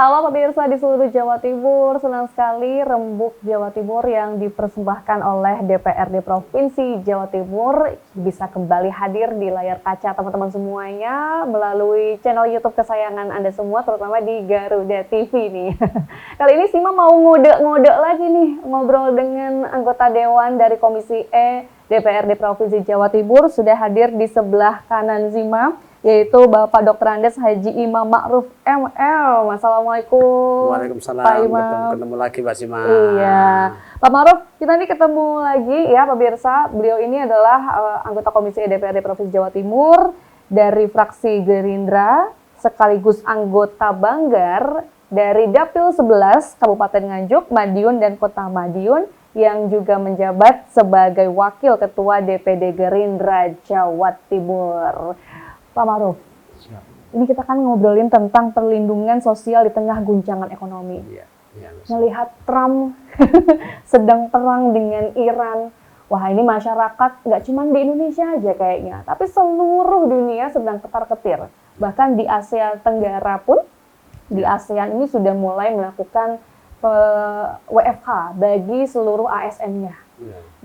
Halo pemirsa di seluruh Jawa Timur, senang sekali Rembuk Jawa Timur yang dipersembahkan oleh DPRD Provinsi Jawa Timur bisa kembali hadir di layar kaca teman-teman semuanya melalui channel YouTube kesayangan Anda semua, terutama di Garuda TV nih. Kali ini Sima mau ngode-ngode lagi nih, ngobrol dengan anggota Dewan dari Komisi E DPRD Provinsi Jawa Timur, sudah hadir di sebelah kanan Sima, yaitu Bapak Dr. Andes Haji Imam Ma'ruf ML. Assalamualaikum. Waalaikumsalam. Pak Imam. Ketemu lagi Mbak Sima. Iya. Pak Ma'ruf, kita nih ketemu lagi ya pemirsa. Beliau ini adalah anggota Komisi DPRD Provinsi Jawa Timur dari fraksi Gerindra, sekaligus anggota Banggar dari Dapil 11 Kabupaten Nganjuk, Madiun dan Kota Madiun, yang juga menjabat sebagai Wakil Ketua DPD Gerindra Jawa Timur. Pak Ma'ruf, ini kita kan ngobrolin tentang perlindungan sosial di tengah guncangan ekonomi. Melihat Trump sedang perang dengan Iran, wah ini masyarakat nggak cuma di Indonesia aja kayaknya, tapi seluruh dunia sedang ketar-ketir. Bahkan di Asia Tenggara pun, di ASEAN ini sudah mulai melakukan WFH bagi seluruh ASN-nya.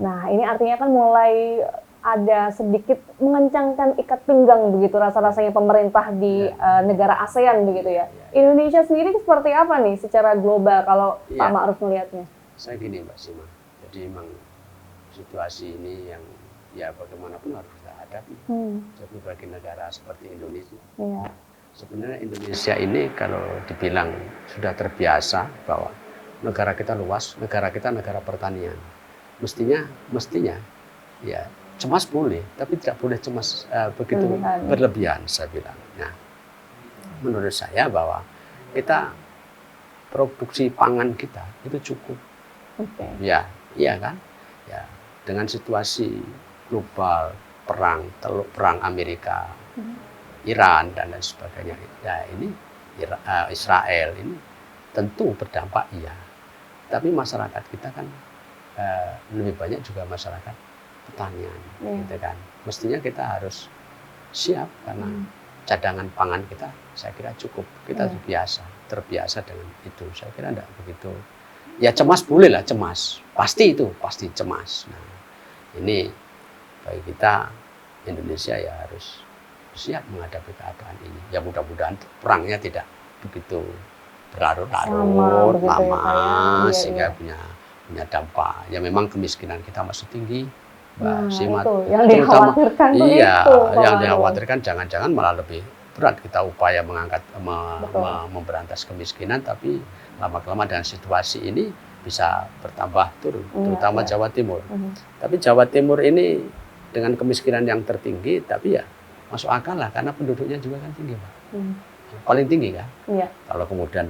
Nah ini artinya kan mulai ada sedikit mengencangkan ikat pinggang begitu rasa-rasanya pemerintah di negara ASEAN begitu ya. Indonesia sendiri seperti apa nih secara global kalau Pak Ma'ruf melihatnya? Saya gini Mbak Sima, jadi memang situasi ini yang ya bagaimanapun harus kita hadapi. Jadi bagi negara seperti Indonesia. Sebenarnya Indonesia ini kalau dibilang sudah terbiasa bahwa negara kita luas, negara kita negara pertanian. Mestinya ya cemas boleh, tapi tidak boleh cemas begitu berlebihan, saya bilang. Nah, menurut saya bahwa kita produksi pangan kita itu cukup. Ya, iya kan? Ya, dengan situasi global, perang Amerika, Iran dan lain sebagainya. Ya, ini Israel ini tentu berdampak iya. Tapi masyarakat kita kan lebih banyak juga masyarakat pertanian, gitu kan. Mestinya kita harus siap karena cadangan pangan kita, saya kira cukup. Kita terbiasa dengan itu. Saya kira enggak begitu. Ya cemas boleh lah, cemas. Pasti cemas. Nah, ini bagi kita Indonesia ya harus siap menghadapi keadaan ini. Ya mudah-mudahan perangnya tidak begitu berlarut-larut, lama, sehingga punya dampak. Ya memang kemiskinan kita masih tinggi. Mbak Sima, yang dikhawatirkan yang dikhawatirkan jangan-jangan malah lebih berat kita upaya mengangkat memberantas kemiskinan, tapi lama-kelamaan dengan situasi ini bisa bertambah turun, terutama Jawa Timur. Tapi Jawa Timur ini dengan kemiskinan yang tertinggi, tapi ya masuk akal lah karena penduduknya juga kan tinggi, Pak. Paling tinggi kan. Kalau kemudian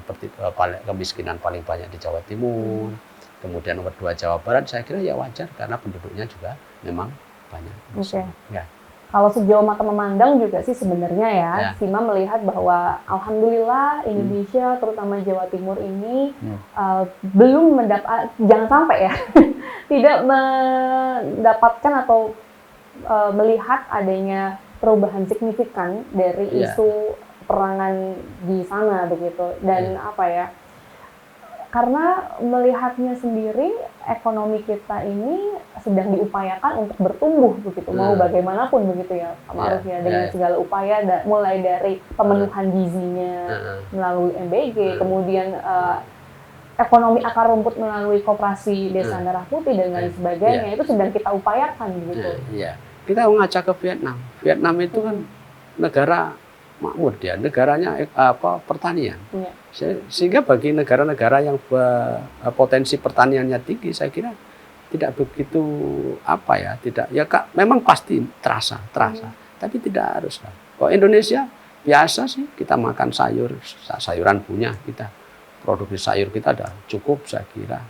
kemiskinan paling banyak di Jawa Timur. Kemudian nomor 2 Jawa Barat, saya kira ya wajar karena penduduknya juga memang banyak. Kalau sejauh mata memandang juga sih sebenarnya ya, Sima melihat bahwa alhamdulillah Indonesia, terutama Jawa Timur ini belum jangan sampai ya, tidak mendapatkan atau melihat adanya perubahan signifikan dari isu perangan di sana begitu. Dan apa ya? Karena melihatnya sendiri ekonomi kita ini sedang diupayakan untuk bertumbuh begitu, mau bagaimanapun begitu ya Pak Ma'ruf ya, dengan segala upaya mulai dari pemenuhan gizinya melalui MBG, kemudian ekonomi akar rumput melalui koperasi Desa Merah Putih dan lain sebagainya, itu sedang kita upayakan begitu. Kita mengajak ke Vietnam. Vietnam itu kan negara makmur, dia negaranya pertanian. Sehingga bagi negara-negara yang potensi pertaniannya tinggi, saya kira tidak begitu memang pasti terasa, tapi tidak harus. Kalau Indonesia biasa sih kita makan sayuran punya kita, produksi sayur kita ada cukup, saya kira.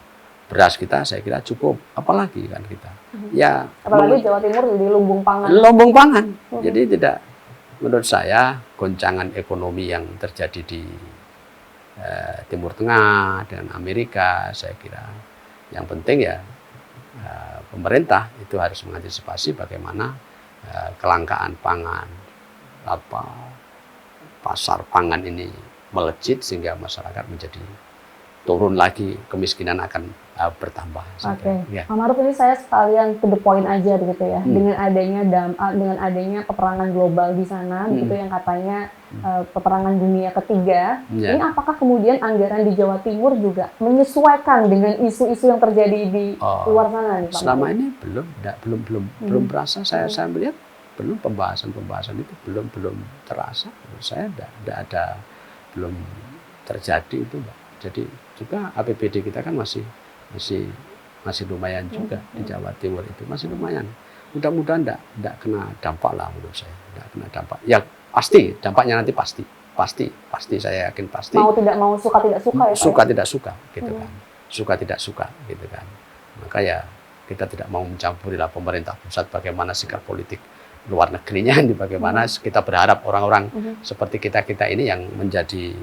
Beras kita saya kira cukup, apalagi kan kita. Ya, apalagi Jawa Timur jadi lumbung pangan. Jadi tidak, menurut saya goncangan ekonomi yang terjadi di Timur Tengah dengan Amerika, saya kira yang penting ya pemerintah itu harus mengantisipasi bagaimana kelangkaan pangan, pasar pangan ini melejit sehingga masyarakat menjadi turun lagi, kemiskinan akan bertambah. Oke. Ya. Pak Maruf, ini saya sekalian to the point aja begitu ya. Dengan adanya peperangan global di sana, begitu yang katanya peperangan dunia ketiga. Ini apakah kemudian anggaran di Jawa Timur juga menyesuaikan dengan isu-isu yang terjadi di luar sana nih, Pak? Selama ini belum berasa. Saya melihat belum pembahasan itu belum terasa. Saya belum terjadi itu, Mbak. Jadi juga APBD kita kan masih lumayan juga di Jawa Timur itu, masih lumayan. Mudah-mudahan enggak kena dampak lah menurut saya. Enggak kena dampak. Ya pasti dampaknya nanti pasti saya yakin pasti. Mau tidak mau, suka tidak suka ya, Pak? Suka tidak suka gitu kan. Suka tidak suka gitu kan. Maka ya kita tidak mau mencampuri lah pemerintah pusat bagaimana sikap politik luar negerinya, bagaimana kita berharap orang-orang seperti kita ini yang menjadi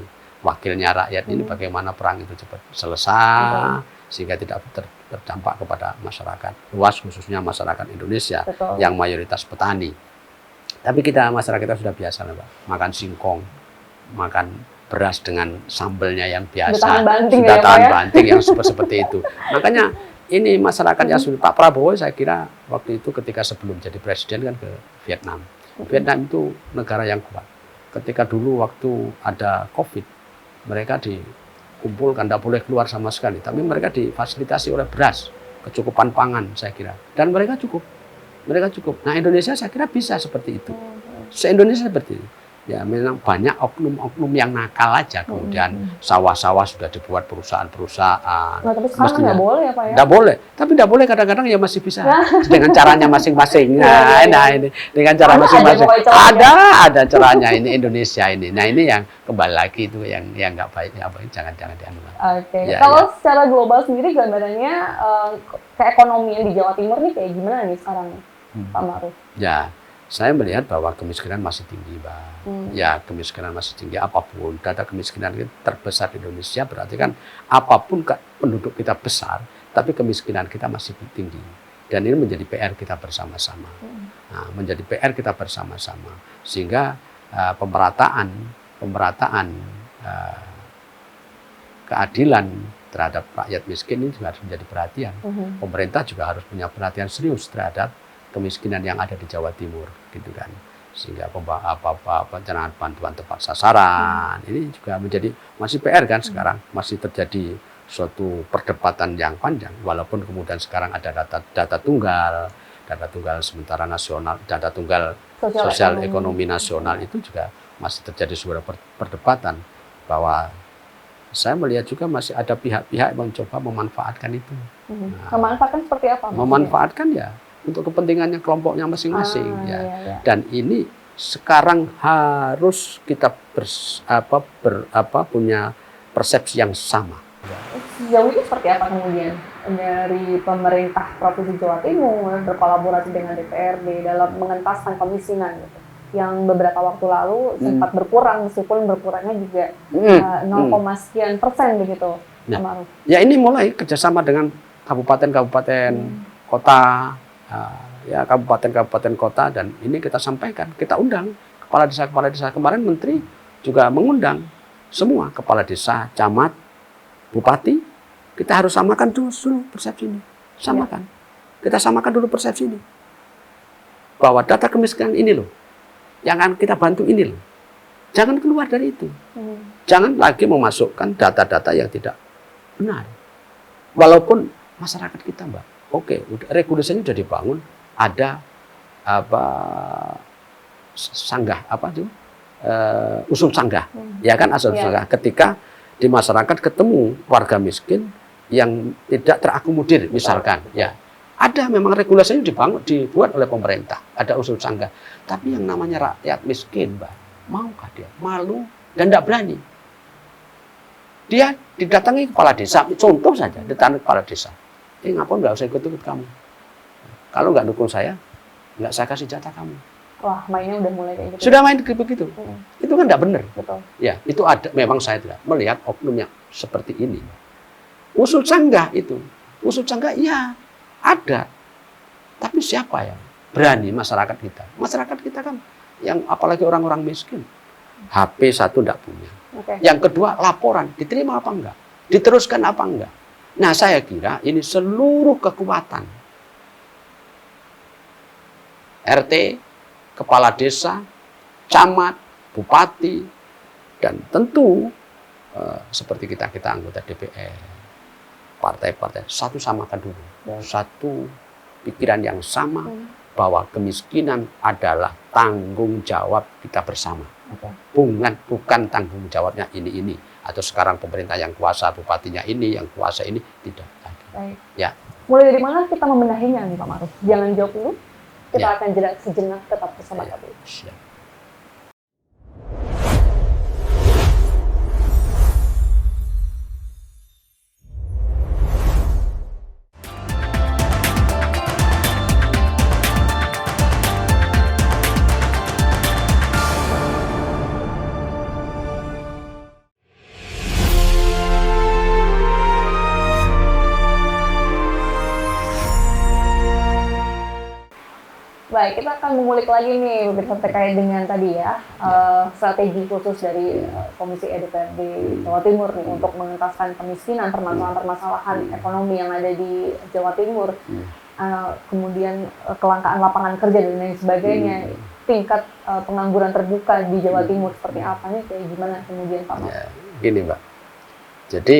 wakilnya rakyat ini bagaimana perang itu cepat selesai sehingga tidak berdampak kepada masyarakat luas, khususnya masyarakat Indonesia yang mayoritas petani. Tapi masyarakat kita sudah biasa lah, Pak, makan singkong, makan beras dengan sambelnya yang biasa, sudah tahan banting yang seperti itu. Makanya ini masyarakat yang sudah, Pak Prabowo saya kira waktu itu ketika sebelum jadi presiden kan ke Vietnam. Vietnam itu negara yang kuat. Ketika dulu waktu ada COVID, mereka dikumpulkan, tidak boleh keluar sama sekali. Tapi mereka difasilitasi oleh beras, kecukupan pangan saya kira. Dan mereka cukup. Nah Indonesia saya kira bisa seperti itu. Se-Indonesia seperti itu. Ya memang banyak oknum-oknum yang nakal aja. Kemudian sawah-sawah sudah dibuat perusahaan-perusahaan. Nah, tapi sekarang nggak boleh ya, Pak ya? Nggak boleh. Tapi nggak boleh, kadang-kadang ya masih bisa. Dengan caranya masing-masing. Nah ini dengan cara masing-masing. Ada caranya ini Indonesia ini. Nah ini yang kembali lagi itu yang nggak baik. Jangan dianggap. Oke. Kalau secara global sendiri gambarannya keekonomian di Jawa Timur nih kayak gimana nih sekarang, Pak Maruf? Ya. Saya melihat bahwa kemiskinan masih tinggi, Mbak. Ya, kemiskinan masih tinggi. Apapun data kemiskinan terbesar di Indonesia, berarti kan apapun penduduk kita besar, tapi kemiskinan kita masih tinggi. Dan ini menjadi PR kita bersama-sama. Nah, menjadi PR kita bersama-sama. Sehingga pemerataan keadilan terhadap rakyat miskin ini juga harus menjadi perhatian. Pemerintah juga harus punya perhatian serius terhadap kemiskinan yang ada di Jawa Timur, gitu kan, sehingga perencanaan bantuan tepat sasaran ini juga masih PR kan sekarang, masih terjadi suatu perdebatan yang panjang, walaupun kemudian sekarang ada data tunggal sementara nasional, data tunggal sosial ekonomi nasional itu juga masih terjadi sebuah perdebatan bahwa saya melihat juga masih ada pihak-pihak yang mencoba memanfaatkan itu. Memanfaatkan seperti apa? Memanfaatkan ya untuk kepentingannya kelompoknya masing-masing Dan ini sekarang harus kita punya persepsi yang sama. Sejauh ini seperti apa kemudian dari pemerintah Provinsi Jawa Timur berkolaborasi dengan DPRD dalam mengentaskan kemiskinan gitu, yang beberapa waktu lalu sempat berkurang, meskipun berkurangnya juga 0,sekian persen begitu, Pak Maruf? Ya ini mulai kerjasama dengan kabupaten-kabupaten kota. Ya kabupaten-kabupaten kota, dan ini kita sampaikan, kita undang kepala desa. Kemarin menteri juga mengundang semua kepala desa, camat, bupati. Kita harus samakan dulu persepsi ini. Kita samakan dulu persepsi ini, bahwa data kemiskinan ini loh yang akan kita bantu ini loh. Jangan keluar dari itu. Jangan lagi memasukkan data-data yang tidak benar. Walaupun masyarakat kita, Mbak, oke, regulasinya sudah dibangun, ada sanggah usul sanggah, ya kan, usul sanggah. Ketika di masyarakat ketemu warga miskin yang tidak terakomodir, misalkan, ya ada memang regulasinya dibuat oleh pemerintah, ada usul sanggah. Tapi yang namanya rakyat miskin, Mbak, maukah dia? Malu dan tidak berani. Dia didatangi kepala desa, contoh saja, didatangi kepala desa. Ngapain nggak usah ikut kamu? Kalau nggak dukung saya, nggak saya kasih jatah kamu. Wah, mainnya udah mulai kayak gitu. Sudah main begitu. Itu kan nggak benar. Betul. Ya, itu ada. Memang saya tidak melihat oknum yang seperti ini. Usul sanggah itu, ya ada. Tapi siapa yang berani? Masyarakat kita. Masyarakat kita kan, yang apalagi orang-orang miskin, HP 1 tidak punya, Yang kedua, laporan diterima apa enggak, diteruskan apa enggak. Nah, saya kira ini seluruh kekuatan RT, kepala desa, camat, bupati, dan tentu seperti kita anggota DPR, partai-partai, satu samakan dulu, satu pikiran yang sama bahwa kemiskinan adalah tanggung jawab kita bersama. Bukan tanggung jawabnya ini atau sekarang pemerintah yang kuasa, bupatinya ini, yang kuasa ini, tidak ada. Baik. Ya. Mulai dari mana kita membenahinya nih Pak Ma'ruf? Jangan jawab dulu. Kita Ya. akan jeda sejenak, tetap bersama kami. Siap. Baik, kita akan mengulik lagi nih pemirsa terkait dengan tadi ya strategi khusus dari Komisi DPRD Jawa Timur nih untuk mengentaskan kemiskinan, permasalahan-permasalahan ekonomi yang ada di Jawa Timur, kemudian kelangkaan lapangan kerja dan lain sebagainya, tingkat pengangguran terbuka di Jawa Timur seperti apa nih, kayak gimana kemudian Pak Mas? Ya, gini Mbak, jadi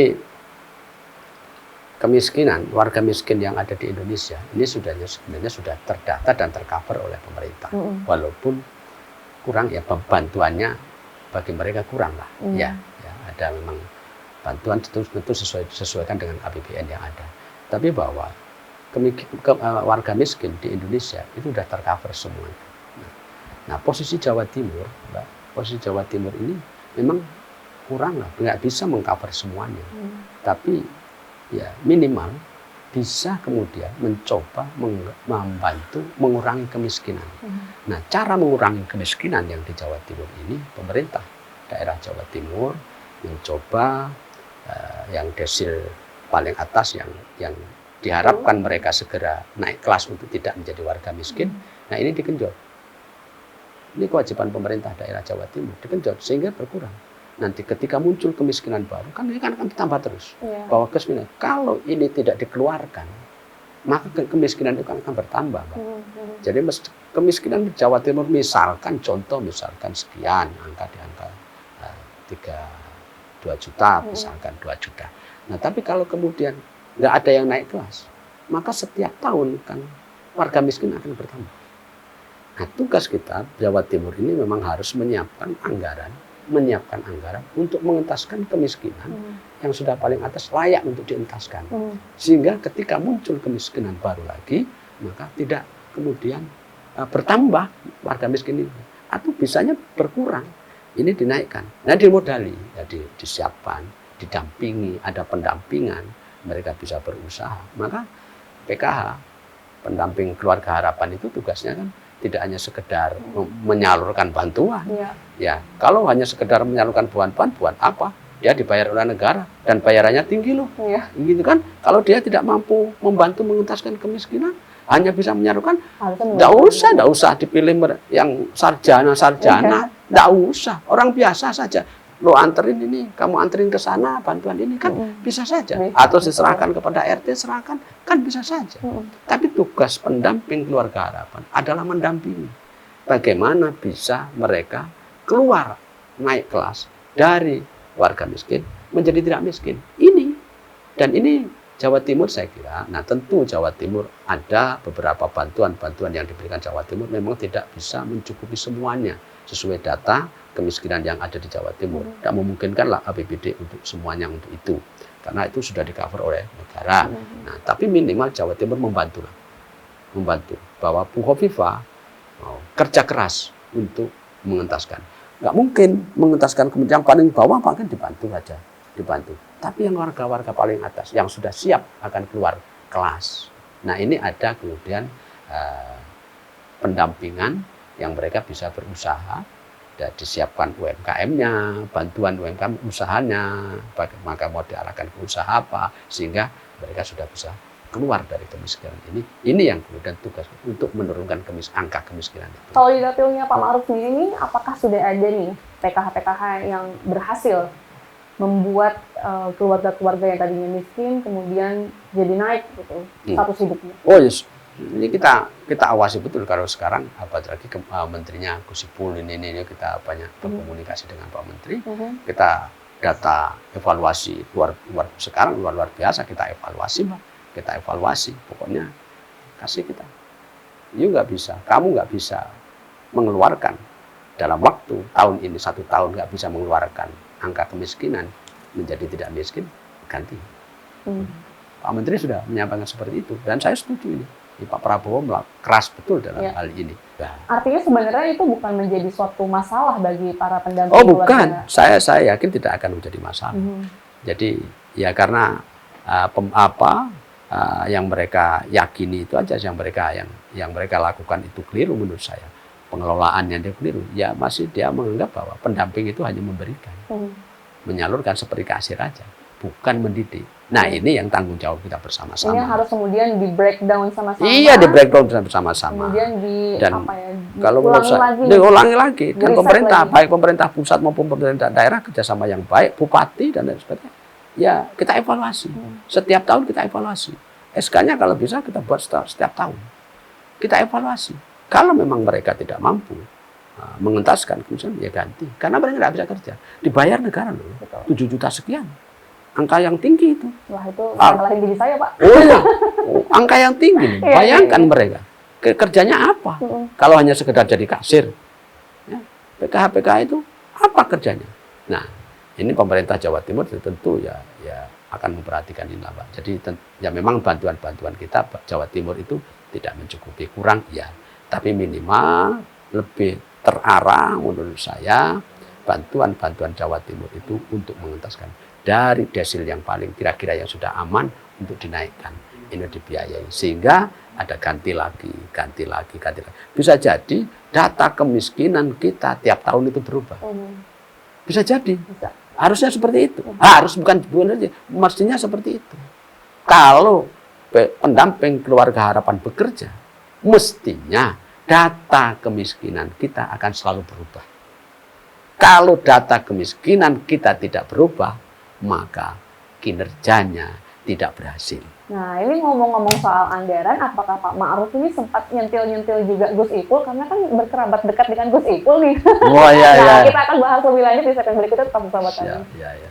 kemiskinan, warga miskin yang ada di Indonesia ini sebenarnya sudah terdata dan tercover oleh pemerintah. Walaupun kurang ya, bantuannya bagi mereka kurang lah. Ya, ada memang bantuan tentu sesuaikan dengan APBN yang ada. Tapi bahwa warga miskin di Indonesia itu sudah tercover semuanya. Nah, posisi Jawa Timur, Mbak, posisi Jawa Timur ini memang kurang lah, nggak bisa mengcover semuanya. Tapi ya minimal bisa kemudian mencoba membantu mengurangi kemiskinan. Nah, cara mengurangi kemiskinan yang di Jawa Timur ini, pemerintah daerah Jawa Timur mencoba yang desil paling atas yang diharapkan mereka segera naik kelas untuk tidak menjadi warga miskin. Nah, ini digenjot. Ini kewajiban pemerintah daerah Jawa Timur, digenjot sehingga berkurang. Nanti ketika muncul kemiskinan baru, kan ini kan akan ditambah terus. Bahwa kemiskinan, kalau ini tidak dikeluarkan, maka kemiskinan itu akan bertambah, Mbak. Jadi kemiskinan di Jawa Timur misalkan sekian, angka di angka 2 juta, misalkan 2 juta. Nah, tapi kalau kemudian nggak ada yang naik kelas, maka setiap tahun kan warga miskin akan bertambah. Nah, tugas kita Jawa Timur ini memang harus menyiapkan anggaran untuk mengentaskan kemiskinan yang sudah paling atas layak untuk dientaskan. Sehingga ketika muncul kemiskinan baru lagi, maka tidak kemudian bertambah warga miskin ini. Atau bisanya berkurang, ini dinaikkan. Nah, dimodali, jadi disiapkan, didampingi, ada pendampingan, mereka bisa berusaha. Maka PKH, pendamping keluarga harapan itu tugasnya kan tidak hanya sekedar menyalurkan bantuan. Ya, kalau hanya sekedar menyalurkan bantuan, buat apa? Dia dibayar oleh negara dan bayarannya tinggi loh. Gitu kan? Kalau dia tidak mampu membantu mengentaskan kemiskinan, hanya bisa menyalurkan, nggak usah dipilih yang sarjana, nggak usah. Orang biasa saja. Lo anterin ini, kamu anterin ke sana, bantuan ini kan bisa saja. Atau diserahkan kepada RT, serahkan, kan bisa saja. Tapi tugas pendamping keluarga harapan adalah mendampingi. Bagaimana bisa mereka keluar, naik kelas dari warga miskin menjadi tidak miskin. Dan ini Jawa Timur saya kira, nah tentu Jawa Timur ada beberapa bantuan yang diberikan Jawa Timur memang tidak bisa mencukupi semuanya sesuai data kemiskinan yang ada di Jawa Timur. Tidak memungkinkanlah APBD untuk semuanya untuk itu, karena itu sudah di-cover oleh negara. Nah, tapi minimal Jawa Timur membantu bahwa Bu Khofifah kerja keras untuk mengentaskan. Nggak mungkin mengentaskan yang paling bawah, mungkin dibantu. Tapi yang warga-warga paling atas yang sudah siap akan keluar kelas. Nah, ini ada kemudian pendampingan yang mereka bisa berusaha, dan disiapkan UMKM-nya, bantuan UMKM usahanya, maka mau diarahkan ke usaha apa, sehingga mereka sudah bisa keluar dari kemiskinan ini yang kemudian tugas untuk menurunkan angka kemiskinan itu. Kalau di dapilnya Pak Ma'ruf sendiri, apakah sudah ada nih PKH-PKH yang berhasil membuat keluarga-keluarga yang tadinya miskin kemudian jadi naik gitu status hidupnya? Oh yes, ini kita awasi betul kalau sekarang apalagi menterinya Gus Ipul ini kita banyak berkomunikasi dengan Pak Menteri, kita data evaluasi sekarang luar biasa, kita evaluasi Mbak. Kita evaluasi, pokoknya kasih kita. Kamu nggak bisa mengeluarkan dalam waktu tahun ini 1 tahun nggak bisa mengeluarkan angka kemiskinan menjadi tidak miskin, ganti. Pak Menteri sudah menyampaikan seperti itu dan saya setuju ini. Pak Prabowo keras betul dalam hal ini. Nah. Artinya sebenarnya itu bukan menjadi suatu masalah bagi para pendamping keluarga. Oh bukan, saya yakin tidak akan menjadi masalah. Jadi ya karena yang mereka yakini itu aja yang mereka lakukan itu keliru menurut saya. Pengelolaan yang dia keliru, ya masih dia menganggap bahwa pendamping itu hanya memberikan, menyalurkan seperti kasir aja, bukan mendidik. Nah ini yang tanggung jawab kita bersama-sama. Ini harus kemudian di breakdown sama-sama. Iya, di breakdown bersama-sama. Kemudian kalau menurut saya diulangi lagi dan pemerintah, baik pemerintah pusat maupun pemerintah daerah kerjasama yang baik, bupati dan lain sebagainya. Ya kita evaluasi. Setiap tahun kita evaluasi. SK-nya kalau bisa kita buat setiap tahun. Kita evaluasi. Kalau memang mereka tidak mampu mengentaskan, kemudian ya ganti. Karena mereka tidak bisa kerja. Dibayar negara loh. 7 juta sekian. Angka yang tinggi itu. Wah itu ngalahin diri saya Pak. Oh iya. Angka yang tinggi. Bayangkan mereka. Kerjanya apa? Kalau hanya sekedar jadi kasir. Ya, PKH itu apa kerjanya? Nah, ini pemerintah Jawa Timur tentu ya akan memperhatikan ini Pak. Jadi ya memang bantuan-bantuan kita Jawa Timur itu tidak mencukupi, kurang ya. Tapi minimal lebih terarah menurut saya bantuan-bantuan Jawa Timur itu untuk mengentaskan dari desil yang paling kira-kira yang sudah aman untuk dinaikkan. Ini dibiayai sehingga ada ganti lagi. Bisa jadi data kemiskinan kita tiap tahun itu berubah. Bisa jadi. Harusnya seperti itu. Bukan aja, mestinya seperti itu. Kalau pendamping keluarga harapan bekerja, mestinya data kemiskinan kita akan selalu berubah. Kalau data kemiskinan kita tidak berubah, maka kinerjanya tidak berhasil. Nah, ini ngomong-ngomong soal anggaran, apakah Pak Ma'ruf ini sempat nyentil-nyentil juga Gus Ipul? Karena kan berkerabat dekat dengan Gus Ipul nih. Oh iya, Kita akan bahas lebih lanjut di segmen berikutnya, tetap bersama kami. Iya.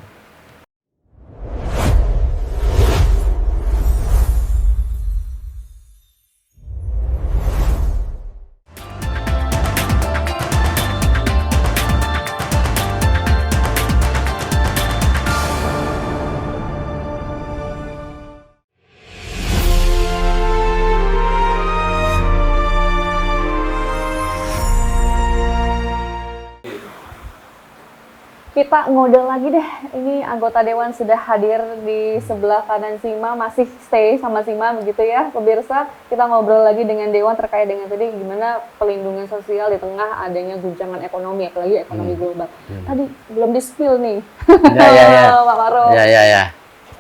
Kita ngobrol lagi deh, ini anggota Dewan sudah hadir di sebelah kanan Sima, masih stay sama Sima begitu ya pemirsa. Kita ngobrol lagi dengan Dewan terkait dengan tadi gimana pelindungan sosial di tengah adanya guncangan ekonomi, apalagi ekonomi global. Tadi belum di-spill nih, Pak Ma'ruf. Ya.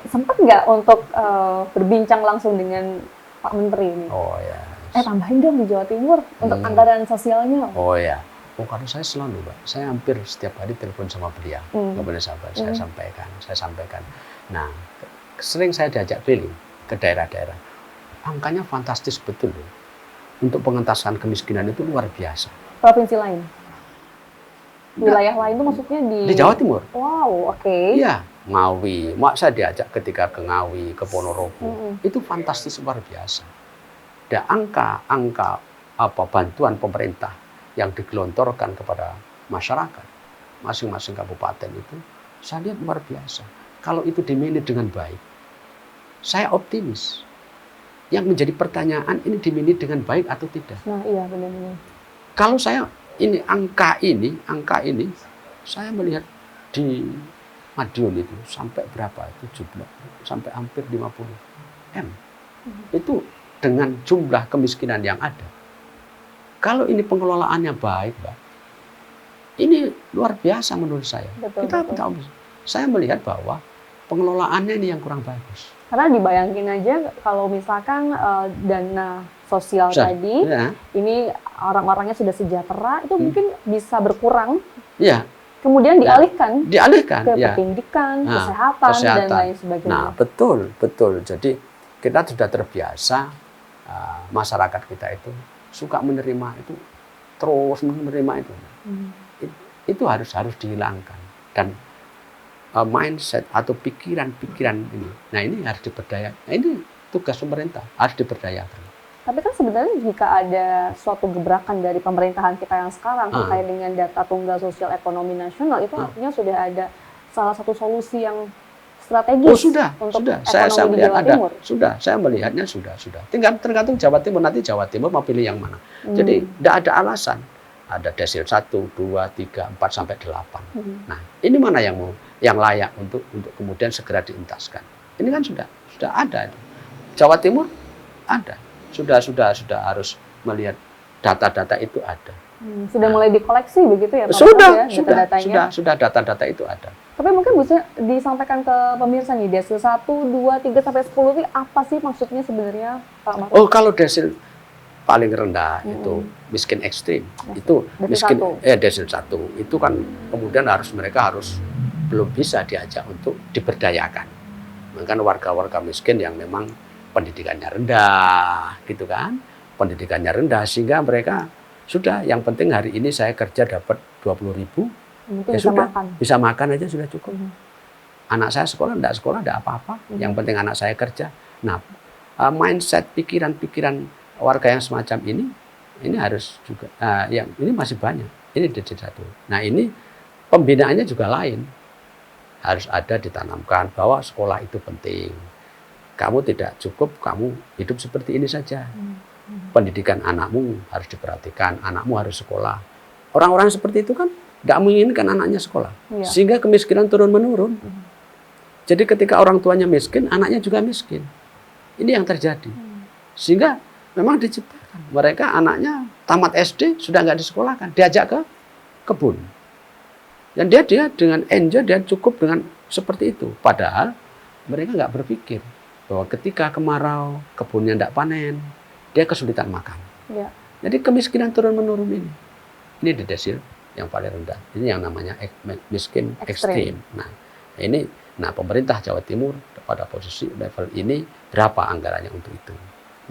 Sempat nggak untuk berbincang langsung dengan Pak Menteri ini? Oh ya. Tambahin dong di Jawa Timur untuk anggaran sosialnya. Oh ya. Kalau saya selalu, Mbak, saya hampir setiap hari telepon sama beliau, kepada sahabat, saya sampaikan. Nah, sering saya diajak keliling ke daerah-daerah. Angkanya fantastis betul loh. Untuk pengentasan kemiskinan itu luar biasa. Provinsi lain? Wilayah lain itu maksudnya di Jawa Timur. Wow, oke. Iya, Ngawi. Saya diajak ketika ke Ngawi, ke Ponorogo. Itu fantastis luar biasa. Dan angka bantuan pemerintah yang digelontorkan kepada masyarakat masing-masing kabupaten itu saya lihat luar biasa. Kalau itu dimanage dengan baik, saya optimis. Yang menjadi pertanyaan ini dimanage dengan baik atau tidak. Nah iya benar-benar. Kalau saya angka ini saya melihat di Madiun itu sampai berapa? 17 sampai hampir 50 M. Itu dengan jumlah kemiskinan yang ada. Kalau ini pengelolaannya baik, Mbak, ini luar biasa menurut saya. Betul. Saya melihat bahwa pengelolaannya ini yang kurang bagus. Karena dibayangin aja kalau misalkan dana sosial tadi, ini orang-orangnya sudah sejahtera, itu mungkin bisa berkurang. Ya. Kemudian dialihkan ke ya. pendidikan, kesehatan, dan lain sebagainya. Nah, betul. Jadi kita sudah terbiasa, masyarakat kita itu suka menerima itu, terus menerima itu. Itu harus dihilangkan. Dan mindset atau pikiran-pikiran ini, nah ini harus diberdayakan. Nah, ini tugas pemerintah, harus diberdayakan. Tapi kan sebenarnya jika ada suatu gebrakan dari pemerintahan kita yang sekarang terkait dengan data tunggal sosial ekonomi nasional, itu artinya sudah ada salah satu solusi yang strategis untuk ekonomi di Jawa Timur. Saya melihatnya sudah. Tinggal tergantung Jawa Timur, nanti Jawa Timur mau pilih yang mana. Jadi tidak ada alasan. Ada desil 1, 2, 3, 4 sampai 8. Nah, ini mana yang layak untuk kemudian segera dientaskan. Ini kan sudah ada. Jawa Timur ada. Sudah harus melihat data-data itu ada. Sudah mulai dikoleksi begitu ya Pak? Sudah data-data itu ada. Tapi mungkin bisa disampaikan ke pemirsa nih, desil 1, 2, 3 sampai 10 itu apa sih maksudnya sebenarnya Pak Maruf? Oh, kalau desil paling rendah itu miskin ekstrim. Itu miskin desil 1. Itu kan kemudian mereka harus belum bisa diajak untuk diberdayakan. Maka warga-warga miskin yang memang pendidikannya rendah, gitu kan? Pendidikannya rendah sehingga mereka sudah, yang penting hari ini saya kerja dapat 20.000, ya sudah bisa makan aja sudah cukup. Anak saya sekolah enggak apa-apa. Yang penting anak saya kerja. Nah, mindset pikiran-pikiran warga yang semacam ini harus juga, yang ini masih banyak. Ini desil 1. Nah, ini pembinaannya juga lain. Harus ada ditanamkan bahwa sekolah itu penting. Kamu tidak cukup, kamu hidup seperti ini saja. Pendidikan anakmu harus diperhatikan, anakmu harus sekolah. Orang-orang seperti itu kan tidak menginginkan anaknya sekolah. Sehingga kemiskinan turun-menurun. Jadi ketika orang tuanya miskin, anaknya juga miskin. Ini yang terjadi. Sehingga memang diciptakan. Mereka anaknya tamat SD sudah nggak disekolahkan, diajak ke kebun. Dan dia dengan enjoy, dia cukup dengan seperti itu. Padahal mereka nggak berpikir bahwa ketika kemarau, kebunnya tidak panen, dia kesulitan makan. Jadi kemiskinan turun-menurun ini. Ini di desil yang paling rendah. Ini yang namanya miskin ekstrim. Nah, pemerintah Jawa Timur pada posisi level ini berapa anggarannya untuk itu?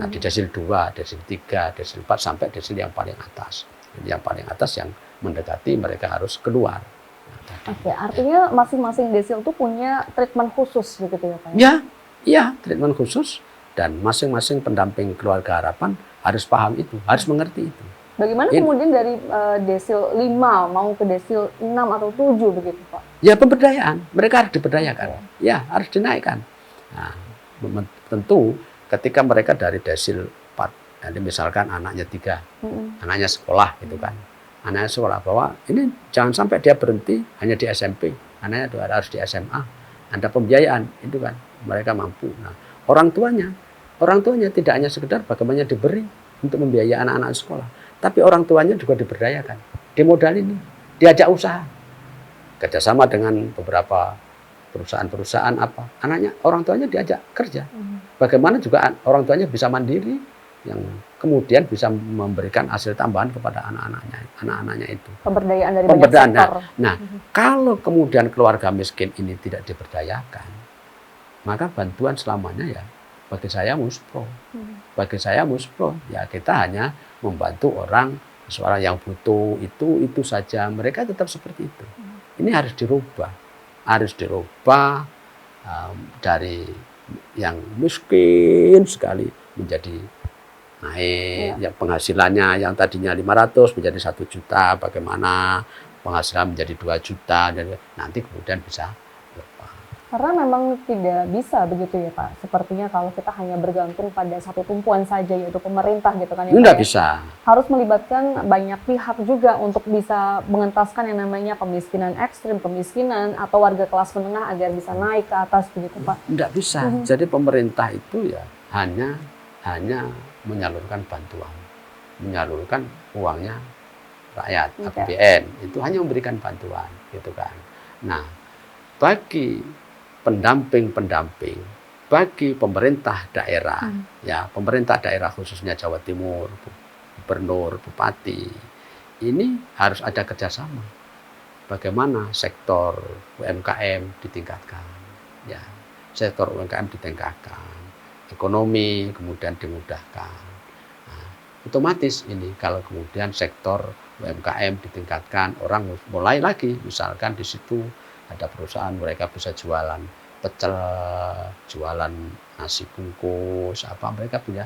Nah, di desil 2, desil 3, desil 4 sampai desil yang paling atas. Yang paling atas yang mendekati mereka harus keluar. Oke, artinya masing-masing desil itu punya treatment khusus begitu ya Pak? Ya, treatment khusus, dan masing-masing pendamping keluarga harapan harus paham itu, harus mengerti itu. Bagaimana kemudian dari desil 5 mau ke desil 6 atau 7 begitu Pak? Ya, pemberdayaan, mereka harus diberdayakan. Ya, harus dinaikkan. Nah, tentu ketika mereka dari desil 4, jadi misalkan anaknya 3, anaknya sekolah gitu kan. Anaknya sekolah, bahwa ini jangan sampai dia berhenti hanya di SMP, anaknya harus di SMA. Ada pembiayaan, itu kan mereka mampu. Nah, orang tuanya tidak hanya sekedar bagaimana diberi untuk membiayai anak-anak sekolah, tapi orang tuanya juga diberdayakan, dimodalin, diajak usaha, kerjasama dengan beberapa perusahaan-perusahaan orang tuanya diajak kerja. Bagaimana juga orang tuanya bisa mandiri, yang kemudian bisa memberikan hasil tambahan kepada anak-anaknya itu. Pemberdayaan dari banyak sektor. Nah, kalau kemudian keluarga miskin ini tidak diberdayakan, maka bantuan selamanya ya bagi saya muspro. Bagi saya muspro, ya kita hanya membantu orang yang butuh itu saja. Mereka tetap seperti itu. Ini harus dirubah. Harus dirubah dari yang miskin sekali menjadi naik, yang penghasilannya yang tadinya 500 menjadi 1 juta, bagaimana penghasilan menjadi 2 juta, dan nanti kemudian bisa berubah. Karena memang tidak bisa begitu ya Pak, sepertinya kalau kita hanya bergantung pada satu tumpuan saja, yaitu pemerintah gitu kan ya Pak. Tidak bisa. Harus melibatkan banyak pihak juga untuk bisa mengentaskan yang namanya kemiskinan ekstrim, kemiskinan atau warga kelas menengah agar bisa naik ke atas begitu Pak. Tidak bisa. Jadi pemerintah itu ya hanya menyalurkan bantuan, menyalurkan uangnya rakyat, APBN, itu hanya memberikan bantuan, gitu kan. Nah, bagi pendamping bagi pemerintah daerah, ya pemerintah daerah khususnya Jawa Timur, gubernur, bupati, ini harus ada kerjasama. Bagaimana sektor UMKM ditingkatkan, ya sektor UMKM ditingkatkan, ekonomi kemudian dimudahkan. Nah, otomatis ini kalau kemudian sektor UMKM ditingkatkan, orang mulai lagi, misalkan di situ ada perusahaan mereka bisa jualan pecel, jualan nasi bungkus, apa mereka punya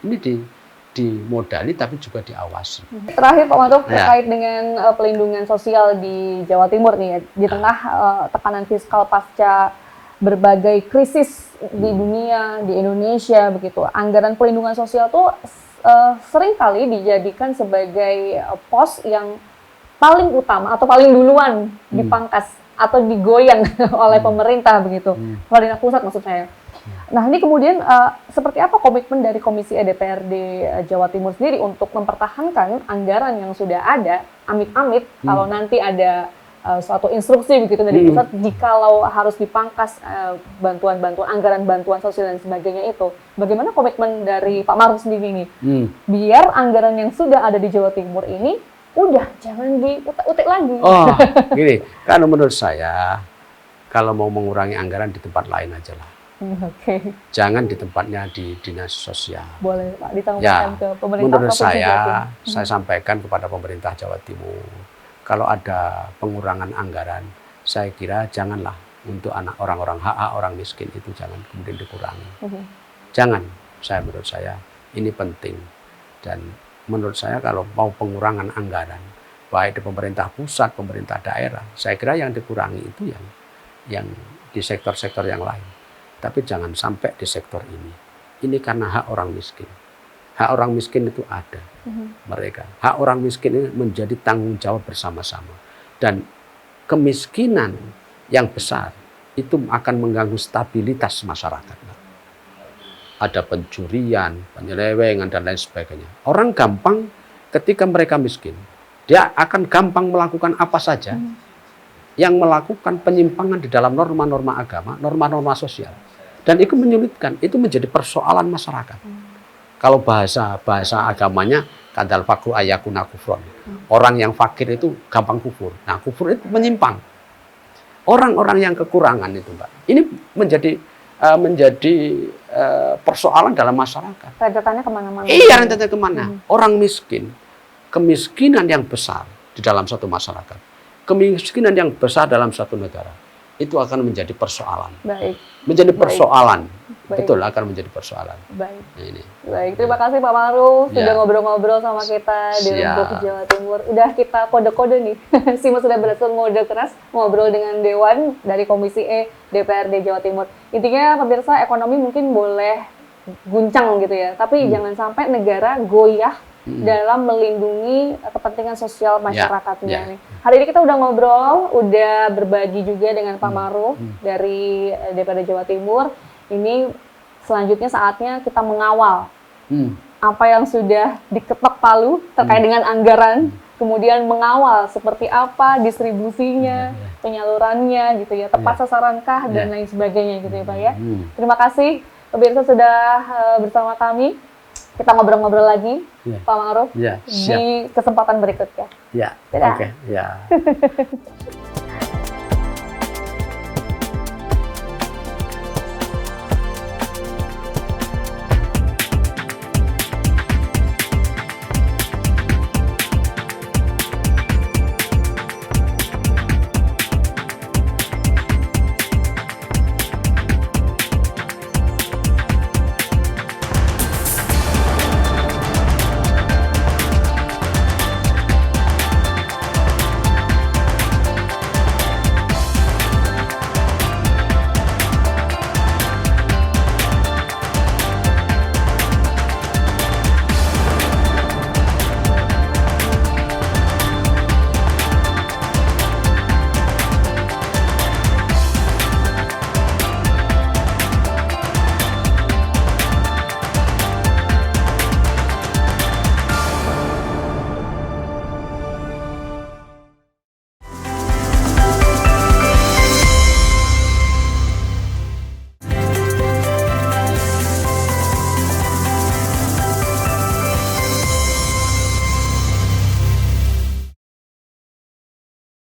ini dimodali tapi juga diawasi. Terakhir Pak Maruf, terkait dengan pelindungan sosial di Jawa Timur nih ya, di tengah tekanan fiskal pasca berbagai krisis di dunia, di Indonesia begitu, anggaran pelindungan sosial tuh seringkali dijadikan sebagai pos yang paling utama atau paling duluan dipangkas atau digoyang oleh pemerintah begitu, pemerintah pusat maksud saya. Nah ini kemudian seperti apa komitmen dari Komisi DPRD Jawa Timur sendiri untuk mempertahankan anggaran yang sudah ada, amit-amit kalau nanti ada suatu instruksi begitu dari pusat, jikalau harus dipangkas bantuan-bantuan, anggaran bantuan sosial dan sebagainya itu, bagaimana komitmen dari Pak Maruf sendiri nih, biar anggaran yang sudah ada di Jawa Timur ini udah jangan diutek-utek lagi. Oh, gini, kalau menurut saya kalau mau mengurangi anggaran di tempat lain aja lah. Oke. Jangan di tempatnya di dinas sosial. Boleh Pak, ditambahkan Ya, ke pemerintah. menurut saya sampaikan kepada pemerintah Jawa Timur, kalau ada pengurangan anggaran, saya kira janganlah untuk anak orang-orang HA, orang miskin itu jangan kemudian dikurangi. Jangan, menurut saya ini penting. Dan menurut saya kalau mau pengurangan anggaran, baik di pemerintah pusat, pemerintah daerah, saya kira yang dikurangi itu yang di sektor-sektor yang lain. Tapi jangan sampai di sektor ini. Ini karena hak orang miskin. Hak orang miskin itu ada. Mereka. Hak orang miskin ini menjadi tanggung jawab bersama-sama. Dan kemiskinan yang besar itu akan mengganggu stabilitas masyarakat. Ada pencurian, penyelewengan, dan lain sebagainya. Orang gampang ketika mereka miskin, dia akan gampang melakukan apa saja yang melakukan penyimpangan di dalam norma-norma agama, norma-norma sosial. Dan itu menyulitkan, itu menjadi persoalan masyarakat. Kalau bahasa agamanya, kadal fakru ayakuna kufron. Orang yang fakir itu gampang kufur. Nah, kufur itu menyimpang. Orang-orang yang kekurangan itu, Mbak, ini menjadi persoalan dalam masyarakat. Rentetannya kemana-mana. Iya, rentetannya kemana? Orang miskin, kemiskinan yang besar di dalam satu masyarakat, kemiskinan yang besar dalam satu negara, itu akan menjadi persoalan. Baik. Menjadi persoalan. Baik. Betul, akan menjadi persoalan. Baik. Nah, ini. Baik, terima kasih Pak Maruf sudah ngobrol-ngobrol sama kita di Rembuk Jawa Timur. Udah kita kode-kode nih. Simo sudah berhasil ngode keras ngobrol dengan Dewan dari Komisi E DPRD Jawa Timur. Intinya pemirsa, ekonomi mungkin boleh guncang gitu ya, tapi jangan sampai negara goyah dalam melindungi kepentingan sosial masyarakatnya nih. Hari ini kita udah ngobrol, udah berbagi juga dengan Pak Maruf dari DPRD Jawa Timur. Ini selanjutnya saatnya kita mengawal apa yang sudah diketok palu terkait dengan anggaran, kemudian mengawal seperti apa distribusinya, penyalurannya gitu ya, tepat sasarankah dan lain sebagainya gitu ya Pak ya. Terima kasih pemirsa sudah bersama kami. Kita ngobrol-ngobrol lagi Pak Maruf di kesempatan berikutnya. Oke.